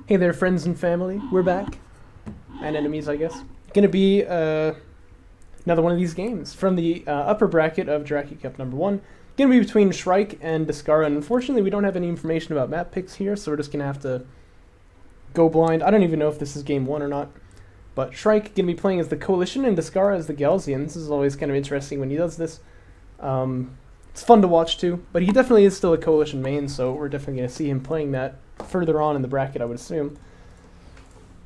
Hey there, friends and family. We're back. And enemies, I guess. Gonna be another one of these games from the upper bracket of Jaraci Cup number 1. Gonna be between Shrike and Descara, and unfortunately we don't have any information about map picks here, so we're just gonna have to go blind. I don't even know if this is game 1 or not. But Shrike gonna be playing as the Coalition and Descara as the Galzian. This is always kind of interesting when he does this. It's fun to watch too, but he definitely is still a Coalition main, so we're definitely gonna see him playing that further on in the bracket, I would assume.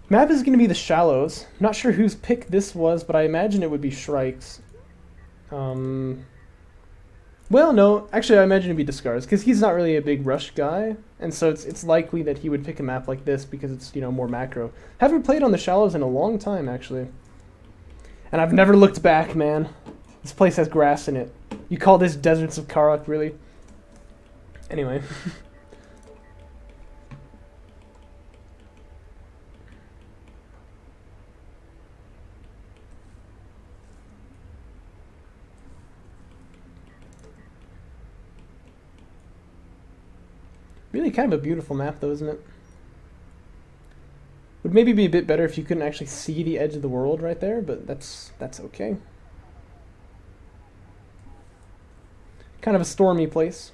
Map is going to be the Shallows. Not sure whose pick this was, but I imagine it would be Shrike's. Well, no. Actually, I imagine it would be Descara's, because he's not really a big rush guy, and so it's likely that he would pick a map like this because it's, you know, more macro. Haven't played on the Shallows in a long time, actually. And I've never looked back, man. This place has grass in it. You call this Deserts of Karak, really? Anyway. Really kind of a beautiful map, though, isn't it? Would maybe be a bit better if you couldn't actually see the edge of the world right there, but that's okay. Kind of a stormy place.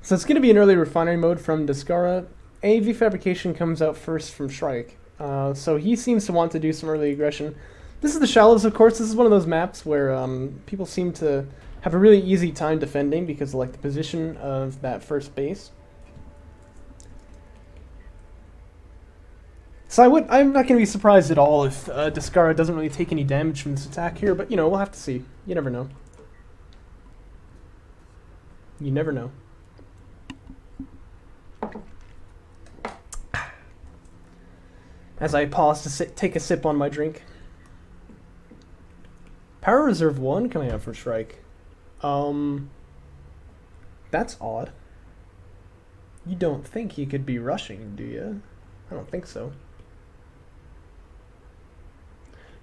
So it's going to be an early refinery mode from Descara. AV fabrication comes out first from Shrike. So he seems to want to do some early aggression. This is the Shallows, of course. This is one of those maps where people seem to have a really easy time defending because of like the position of that first base. So I'm not going to be surprised at all if Descara doesn't really take any damage from this attack here, but you know, we'll have to see. You never know. You never know. As I pause to take a sip on my drink. Power Reserve 1 coming out for Shrike. That's odd. You don't think he could be rushing, do you? I don't think so.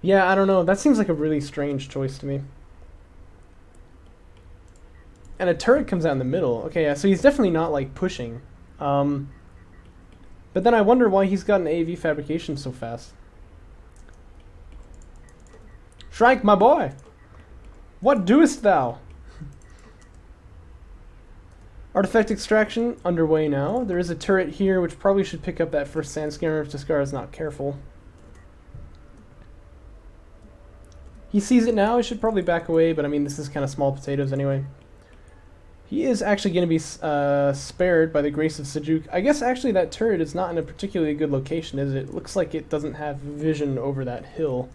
Yeah, I don't know. That seems like a really strange choice to me. And a turret comes out in the middle. Okay, yeah, so he's definitely not, like, pushing. But then I wonder why he's got an AV fabrication so fast. Shrike, my boy! What doest thou? Artifact extraction underway now. There is a turret here which probably should pick up that first sand skimmer if Descara is not careful. He sees it now. He should probably back away, but I mean, this is kind of small potatoes anyway. He is actually going to be spared by the grace of Sejuk. I guess actually that turret is not in a particularly good location, is it? It looks like it doesn't have vision over that hill.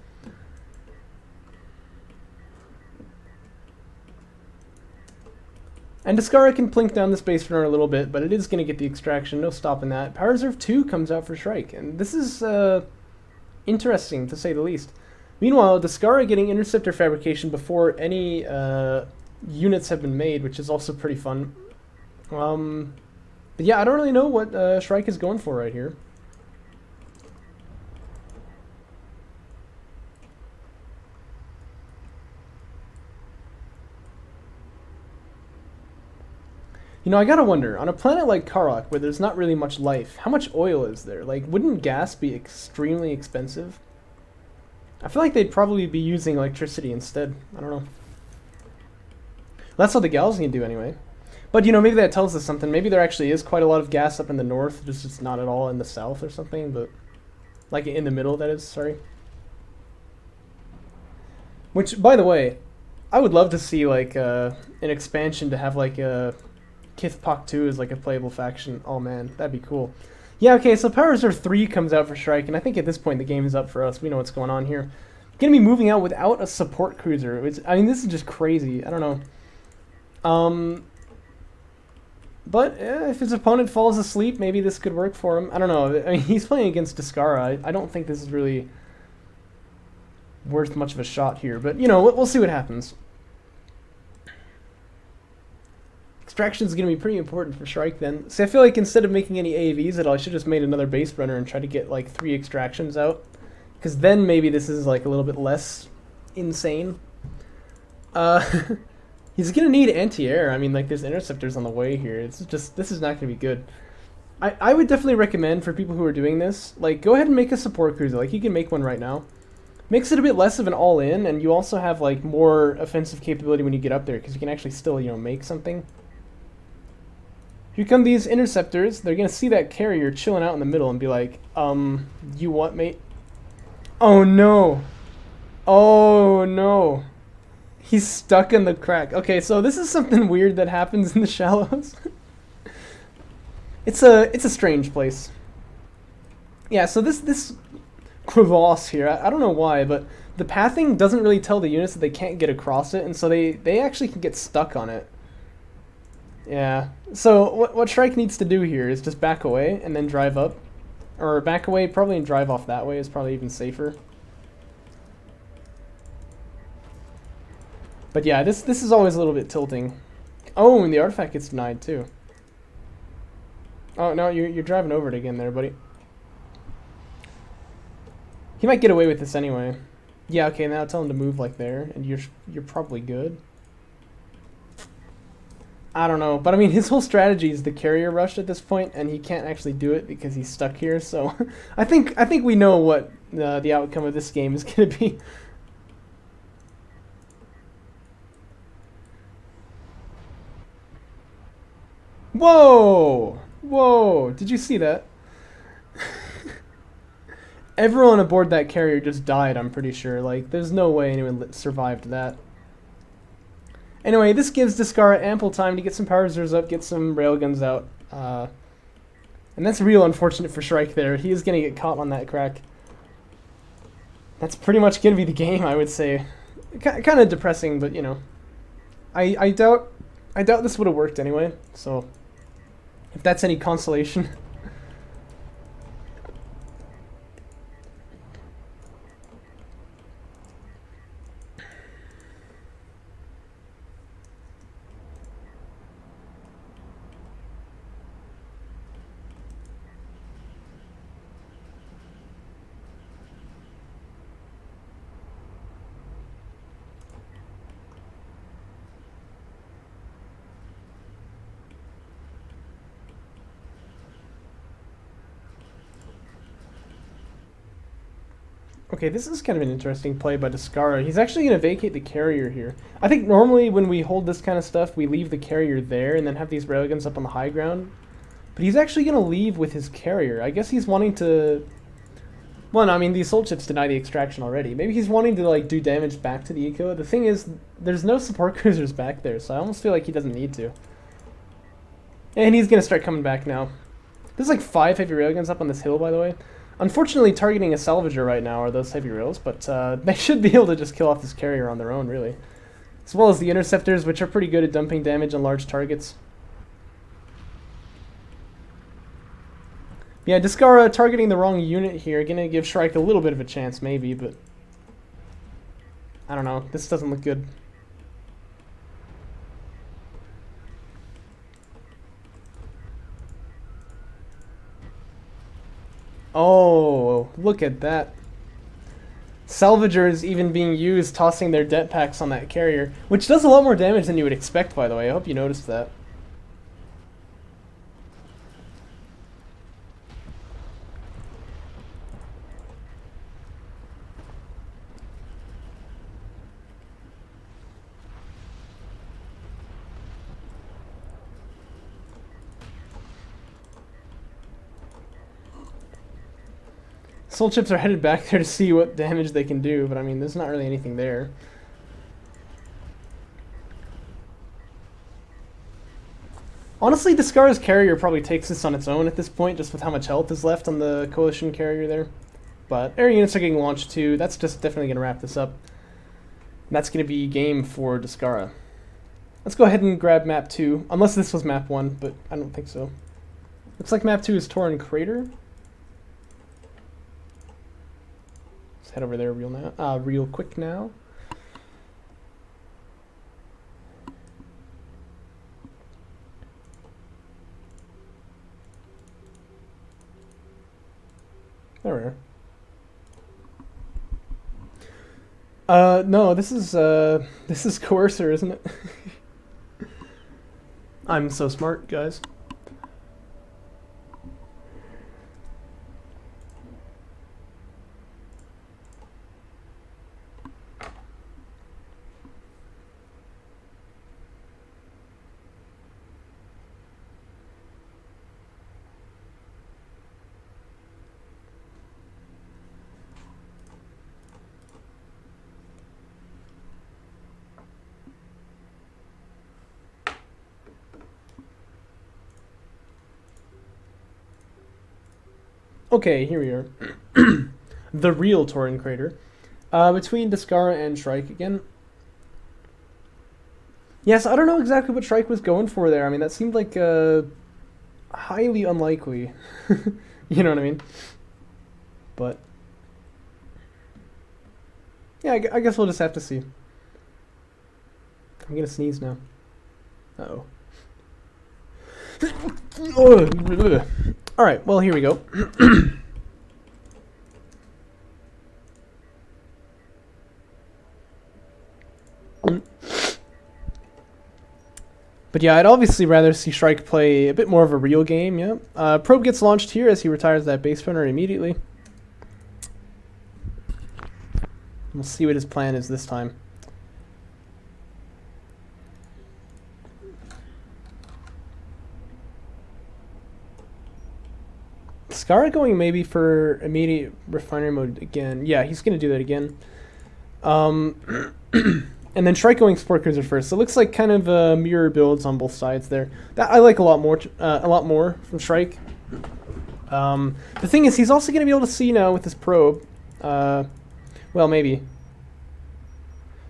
And Descara can plink down this base runner a little bit, but it is going to get the extraction. No stopping that. Power Reserve 2 comes out for Shrike, and this is interesting, to say the least. Meanwhile, Descara getting interceptor fabrication before any units have been made, which is also pretty fun. But yeah, I don't really know what Shrike is going for right here. You know, I gotta wonder, on a planet like Karak, where there's not really much life, how much oil is there? Like, wouldn't gas be extremely expensive? I feel like they'd probably be using electricity instead. I don't know. That's what the Galzian do anyway. But, you know, maybe that tells us something. Maybe there actually is quite a lot of gas up in the north, just not at all in the south or something, but... like, in the middle, that is, sorry. Which, by the way, I would love to see, like, an expansion to have, like, a... Kithpak 2 as, like, a playable faction. Oh, man, that'd be cool. Yeah, okay, so Power Reserve 3 comes out for Shrike, and I think at this point the game is up for us. We know what's going on here. Gonna be moving out without a support cruiser. I mean, this is just crazy. I don't know. But if his opponent falls asleep, maybe this could work for him. I don't know. I mean, he's playing against Descara. I don't think this is really worth much of a shot here. But, you know, we'll see what happens. Extraction is going to be pretty important for Shrike then. See, I feel like instead of making any AAVs at all, I should have just made another base runner and try to get like 3 extractions out. Because then maybe this is like a little bit less insane. Uh, he's gonna need anti-air. I mean, like, there's interceptors on the way here. It's just, this is not gonna be good. I would definitely recommend for people who are doing this, like, go ahead and make a support cruiser. Like, you can make one right now. Makes it a bit less of an all-in, and you also have, like, more offensive capability when you get up there, because you can actually still, you know, make something. Here come these interceptors. They're gonna see that carrier chilling out in the middle and be like, you what, mate? Oh, no. Oh, no. He's stuck in the crack. Okay, so this is something weird that happens in the shallows. It's a strange place. Yeah, so this crevasse here, I don't know why, but the pathing doesn't really tell the units that they can't get across it, and so they actually can get stuck on it. Yeah. So what Shrike needs to do here is just back away and then drive up. Or back away probably and drive off that way is probably even safer. But yeah, this is always a little bit tilting. Oh, and the artifact gets denied too. Oh no, you're driving over it again there, buddy. He might get away with this anyway. Yeah, okay, now tell him to move like there, and you're probably good. I don't know, but I mean, his whole strategy is the carrier rush at this point, and he can't actually do it because he's stuck here. So, I think we know what the outcome of this game is going to be. Whoa! Whoa! Did you see that? Everyone aboard that carrier just died, I'm pretty sure. Like, there's no way anyone survived that. Anyway, this gives Descara ample time to get some power reserves up, get some railguns out. And that's real unfortunate for Shrike there. He is going to get caught on that crack. That's pretty much going to be the game, I would say. Kind of depressing, but, you know. I doubt this would have worked anyway, so if that's any consolation. Okay, this is kind of an interesting play by Descara. He's actually going to vacate the carrier here. I think normally when we hold this kind of stuff, we leave the carrier there and then have these railguns up on the high ground. But he's actually going to leave with his carrier. I guess he's wanting to... Well, no, I mean, these soul chips deny the extraction already. Maybe he's wanting to, like, do damage back to the eco. The thing is, there's no support cruisers back there, so I almost feel like he doesn't need to. And he's going to start coming back now. There's, like, 5 heavy railguns up on this hill, by the way. Unfortunately, targeting a salvager right now are those heavy rails, but they should be able to just kill off this carrier on their own, really. As well as the interceptors, which are pretty good at dumping damage on large targets. Yeah, Descara targeting the wrong unit here, gonna give Shrike a little bit of a chance, maybe, but... I don't know, this doesn't look good. Oh, look at that. Salvagers even being used, tossing their det packs on that carrier, which does a lot more damage than you would expect, by the way. I hope you noticed that. Soul chips are headed back there to see what damage they can do, but I mean, there's not really anything there. Honestly, Descara's carrier probably takes this on its own at this point, just with how much health is left on the Coalition carrier there. But air units are getting launched too. That's just definitely going to wrap this up. And that's going to be game for Descara. Let's go ahead and grab map 2, unless this was map 1, but I don't think so. Looks like map 2 is Torrent Crater. Head over there real quick now. There we are. No, this is Coercer, isn't it? I'm so smart, guys. Okay, here we are. The real Tauren Crater. Between Descara and Shrike again. Yes, I don't know exactly what Shrike was going for there. I mean, that seemed like highly unlikely. You know what I mean? But yeah, I guess we'll just have to see. I'm gonna sneeze now. Uh-oh. Alright, well, here we go. But yeah, I'd obviously rather see Shrike play a bit more of a real game, yeah. Probe gets launched here as he retires that base runner immediately. We'll see what his plan is this time. Descara going maybe for immediate refinery mode again. Yeah, he's going to do that again. And then Shrike going Sport Cruiser first. So it looks like kind of mirror builds on both sides there. That I like a lot more from Shrike. The thing is, he's also going to be able to see now with his probe. Well, maybe.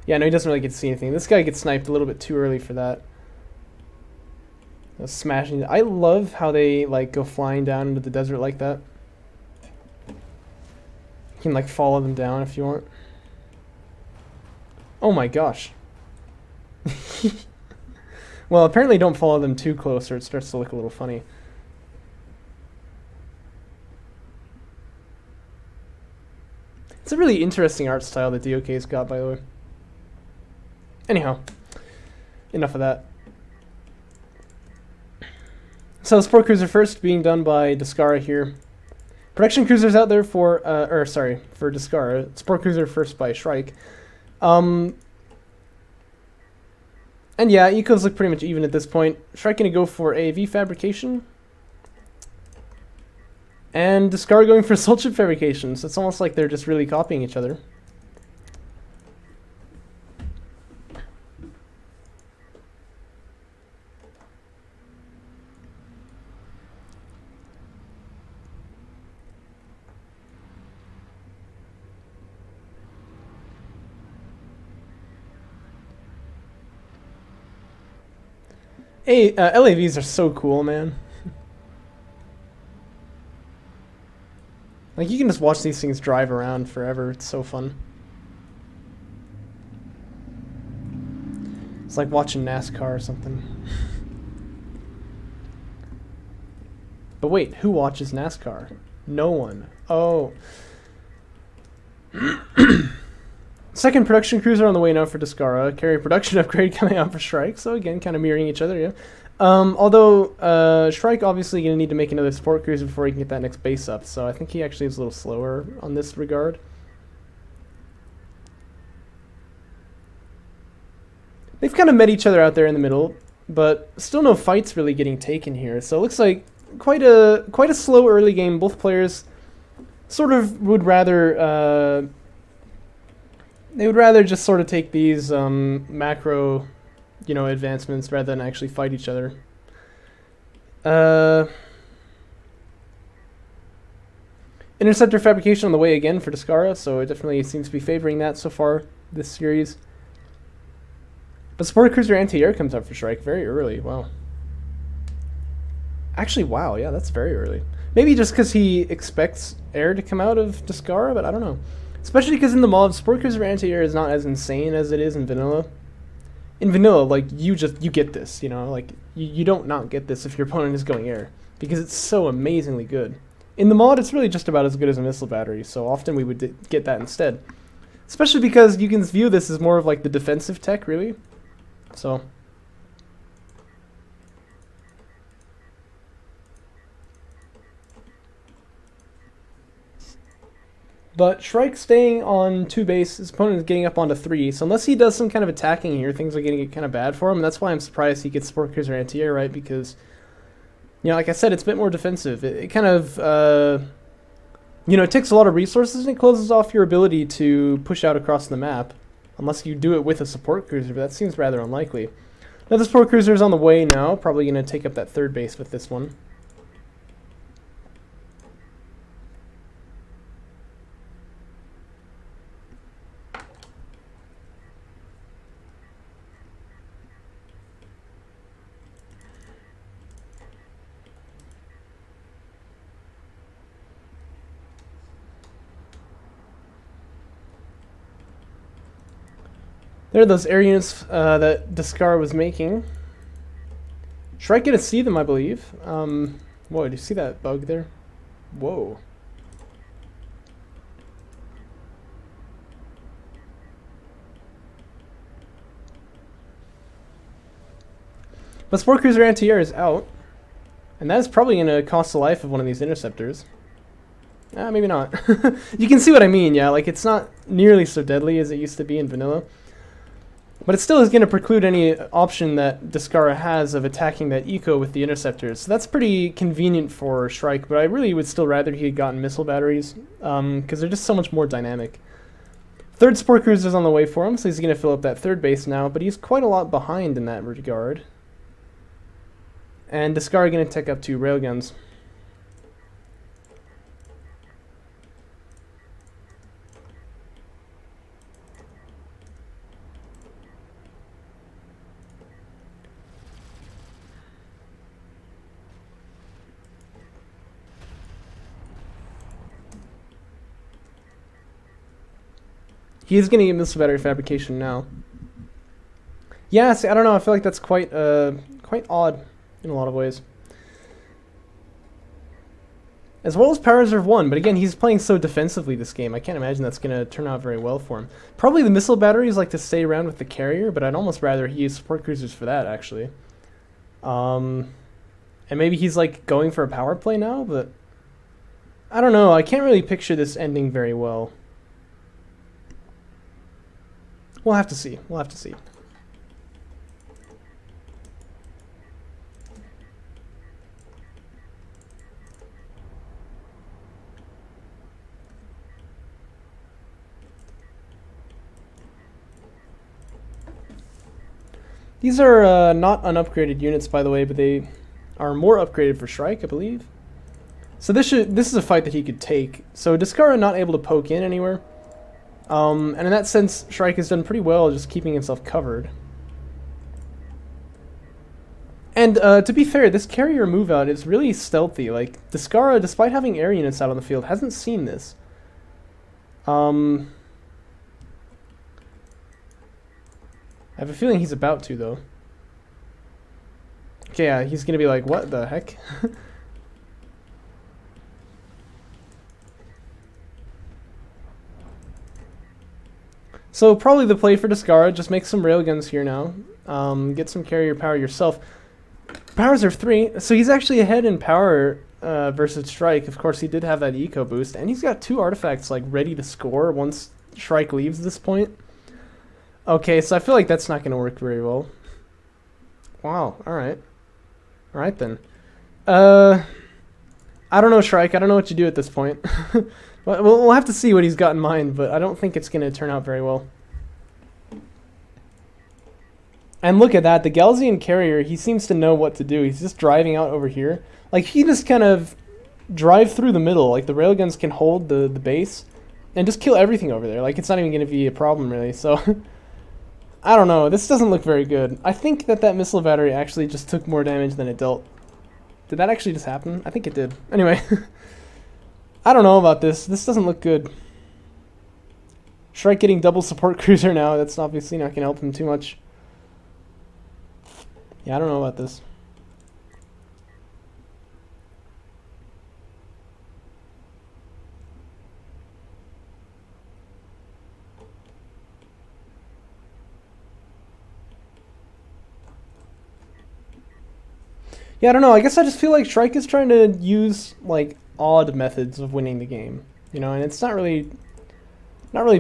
Yeah, no, he doesn't really get to see anything. This guy gets sniped a little bit too early for that. Smashing. I love how they like go flying down into the desert like that. You can like follow them down if you want. Oh my gosh. Well, apparently don't follow them too close or it starts to look a little funny. It's a really interesting art style that DOK's got, by the way. Anyhow, enough of that. So Sport Cruiser first being done by Descara here. Production Cruiser's out there for, for Descara. Sport Cruiser first by Shrike. And yeah, ecos look pretty much even at this point. Shrike gonna go for AV fabrication. And Descara going for Soul Chip fabrication. So it's almost like they're just really copying each other. Hey, LAVs are so cool, man. Like, you can just watch these things drive around forever. It's so fun. It's like watching NASCAR or something. But wait, who watches NASCAR? No one. Oh. Second production cruiser on the way now for Descara. Carry production upgrade coming out for Shrike. So again, kind of mirroring each other, yeah. Although Shrike obviously going to need to make another sport cruiser before he can get that next base up. So I think he actually is a little slower on this regard. They've kind of met each other out there in the middle, but still no fights really getting taken here. So it looks like quite a slow early game. Both players sort of would rather they would rather just sort of take these macro, you know, advancements rather than actually fight each other. Interceptor fabrication on the way again for Descara, so it definitely seems to be favoring that so far this series. But Sport Cruiser anti-air comes out for Shrike very early. Wow. Actually, wow, yeah, that's very early. Maybe just because he expects air to come out of Descara, but I don't know. Especially because in the mod, Sport Cruiser anti-air is not as insane as it is in vanilla. In vanilla, like, you get this, you know? Like, you don't not get this if your opponent is going air. Because it's so amazingly good. In the mod, it's really just about as good as a missile battery, so often we would get that instead. Especially because you can view this as more of like the defensive tech, really. So. But Shrike staying on 2 base, his opponent is getting up onto 3. So unless he does some kind of attacking here, things are going to get kind of bad for him. And that's why I'm surprised he gets Support Cruiser anti-air, right? Because, you know, like I said, it's a bit more defensive. It kind of, you know, it takes a lot of resources and it closes off your ability to push out across the map. Unless you do it with a Support Cruiser, but that seems rather unlikely. Now the Support Cruiser is on the way now. Probably going to take up that 3rd base with this one. There are those air units that Descara was making. Shrike get to see them, I believe. Whoa, do you see that bug there? Whoa. But Sport Cruiser anti-air is out. And that is probably going to cost the life of one of these interceptors. Maybe not. You can see what I mean, yeah. Like, it's not nearly so deadly as it used to be in vanilla. But it still is going to preclude any option that Descara has of attacking that eco with the interceptors. So that's pretty convenient for Shrike, but I really would still rather he had gotten missile batteries, because they're just so much more dynamic. 3rd Sport Cruiser's on the way for him, so he's going to fill up that 3rd base now, but he's quite a lot behind in that regard. And Descara going to take up 2 railguns. He is going to get missile battery fabrication now. Yeah, see, I don't know. I feel like that's quite odd in a lot of ways. As well as Power Reserve 1, but again, he's playing so defensively this game. I can't imagine that's going to turn out very well for him. Probably the missile batteries like to stay around with the carrier, but I'd almost rather he use Support Cruisers for that, actually. And maybe he's like going for a power play now, but I don't know. I can't really picture this ending very well. We'll have to see. We'll have to see. These are not unupgraded units, by the way, but they are more upgraded for Shrike, I believe. So this is a fight that he could take. So Descara not able to poke in anywhere. And in that sense, Shrike has done pretty well just keeping himself covered. And to be fair, this carrier move out is really stealthy. Like, Descara, despite having air units out on the field, hasn't seen this. I have a feeling he's about to, though. Okay, yeah, he's gonna be like, what the heck? So probably the play for Descara, just make some railguns here now. Get some carrier power yourself. Power Reserve 3, so he's actually ahead in power versus Shrike. Of course, he did have that eco boost, and he's got 2 artifacts like ready to score once Shrike leaves this point. Okay, so I feel like that's not going to work very well. Wow, alright. Alright then. I don't know, Shrike. I don't know what you do at this point. We'll have to see what he's got in mind, but I don't think it's going to turn out very well. And look at that, the Galzian carrier, he seems to know what to do. He's just driving out over here. Like, he just kind of drive through the middle. Like, the railguns can hold the base and just kill everything over there. Like, it's not even going to be a problem, really. So, I don't know. This doesn't look very good. I think that missile battery actually just took more damage than it dealt. Did that actually just happen? I think it did. Anyway, I don't know about this. This doesn't look good. Shrike getting double support cruiser now. That's obviously not going to help him too much. Yeah, I don't know about this. Yeah, I don't know. I guess I just feel like Shrike is trying to use like odd methods of winning the game, you know, and it's not really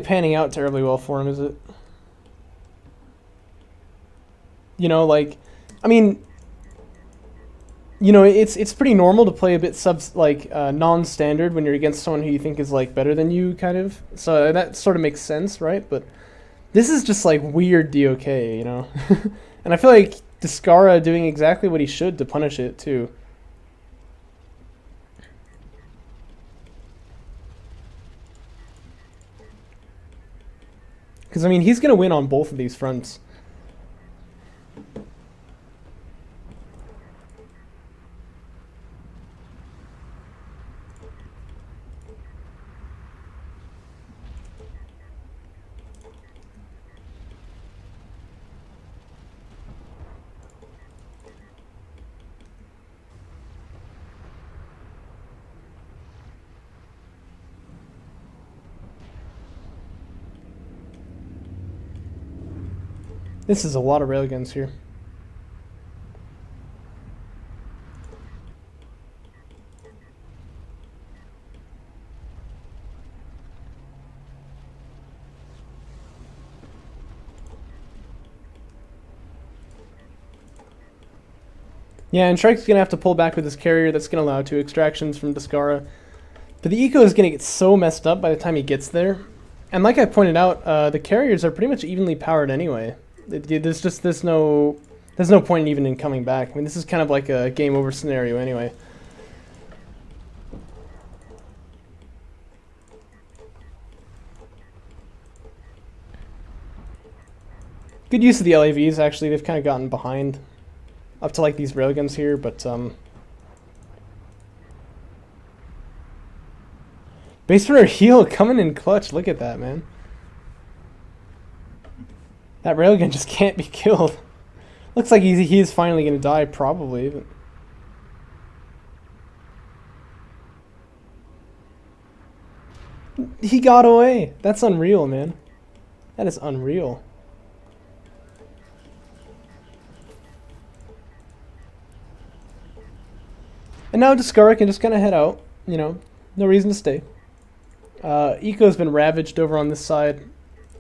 panning out terribly well for him, is it? You know, like, I mean, you know, it's pretty normal to play a bit non-standard when you're against someone who you think is like better than you, kind of. So that sort of makes sense, right? But this is just like weird DOK, you know, and I feel like Descara doing exactly what he should to punish it too. Because I mean, he's gonna win on both of these fronts. This is a lot of railguns here. Yeah, and Shrike's going to have to pull back with his carrier. That's going to allow 2 extractions from Descara. But the eco is going to get so messed up by the time he gets there. And like I pointed out, the carriers are pretty much evenly powered anyway. There's no point even in coming back. I mean, this is kind of like a game over scenario anyway. Good use of the LAVs, actually. They've kind of gotten behind up to like these railguns here, but base runner heal coming in clutch. Look at that, man. That railgun just can't be killed. Looks like he's finally going to die, probably. But he got away. That's unreal, man. That is unreal. And now Descara can just kind of head out. You know, no reason to stay. Eco's been ravaged over on this side.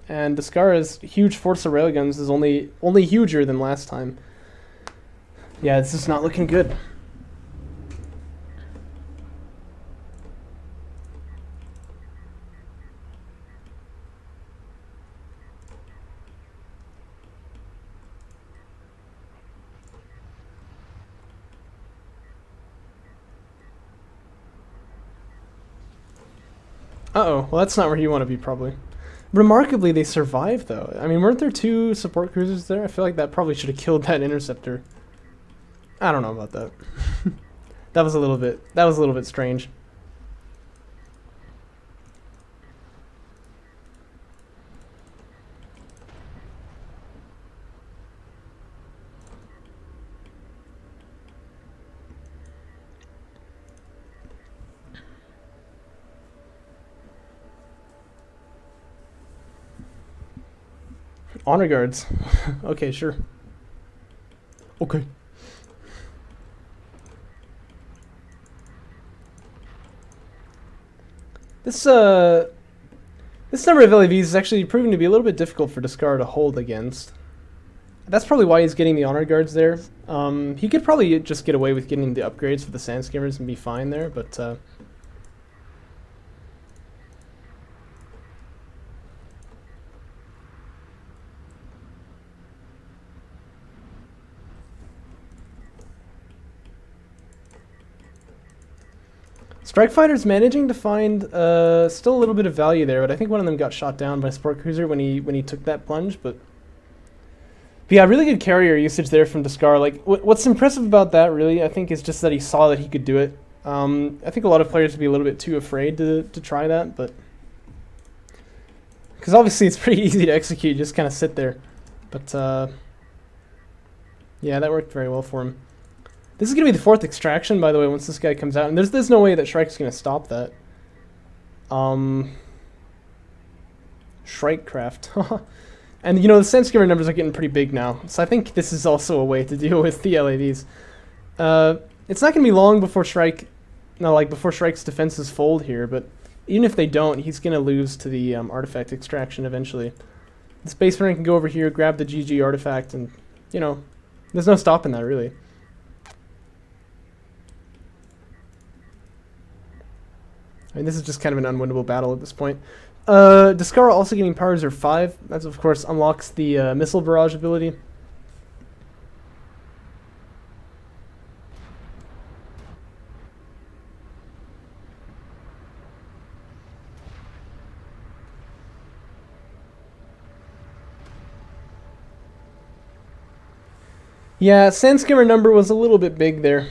And Descara's huge force of railguns is only huger than last time. Yeah, this is not looking good. Uh-oh. Well, that's not where you want to be, probably. Remarkably, they survived, though. I mean, weren't there 2 support cruisers there? I feel like that probably should have killed that interceptor. I don't know about that. That was a little bit strange. Honor guards. Okay, sure. Okay. This number of LAVs is actually proving to be a little bit difficult for Descara to hold against. That's probably why he's getting the honor guards there. He could probably just get away with getting the upgrades for the sand skimmers and be fine there, but Strike Fighter's managing to find still a little bit of value there, but I think one of them got shot down by Sport Cruiser when he took that plunge. But yeah, really good carrier usage there from Descara. Like what's impressive about that, really, I think, is just that he saw that he could do it. I think a lot of players would be a little bit too afraid to try that, but because obviously it's pretty easy to execute, just kind of sit there. But yeah, that worked very well for him. This is going to be the 4th extraction, by the way, once this guy comes out. And there's no way that Shrike's going to stop that. Shrikecraft. And, you know, the sand skimmer numbers are getting pretty big now. So I think this is also a way to deal with the LAVs. It's not going to be long before Shrike, no, like before Shrike's defenses fold here, but even if they don't, he's going to lose to the artifact extraction eventually. The Space Marine can go over here, grab the GG artifact, and, you know, there's no stopping that, really. I mean, this is just kind of an unwinnable battle at this point. Descara also getting Power Reserve 5. That, of course, unlocks the Missile Barrage ability. Yeah, Sandskimmer number was a little bit big there,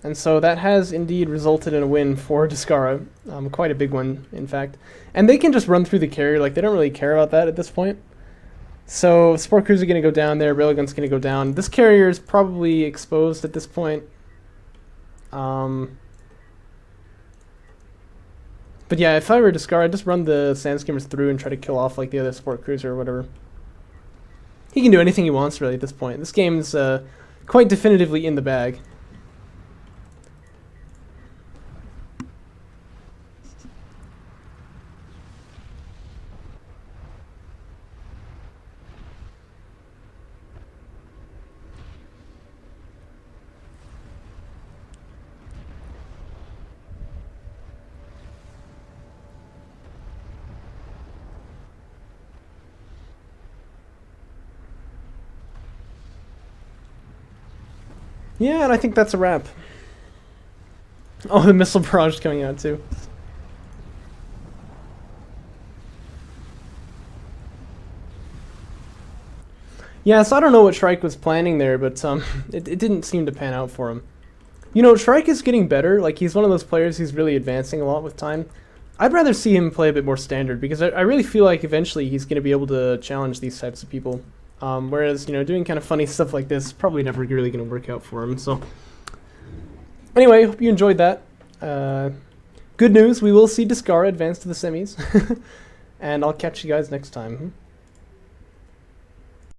and so that has indeed resulted in a win for Descara, quite a big one, in fact. And they can just run through the carrier, like, they don't really care about that at this point. So, Sport Cruiser going to go down there, Railgun's going to go down. This carrier is probably exposed at this point. But yeah, if I were Descara, I'd just run the Sandskimmers through and try to kill off, like, the other Sport Cruiser or whatever. He can do anything he wants, really, at this point. This game's quite definitively in the bag. Yeah, and I think that's a wrap. Oh, the Missile Barrage coming out, too. Yeah, so I don't know what Shrike was planning there, but it didn't seem to pan out for him. You know, Shrike is getting better. Like, he's one of those players who's really advancing a lot with time. I'd rather see him play a bit more standard, because I really feel like eventually he's going to be able to challenge these types of people. Whereas, you know, doing kind of funny stuff like this is probably never really going to work out for him. So, anyway, hope you enjoyed that. Good news, we will see Descara advance to the semis. And I'll catch you guys next time.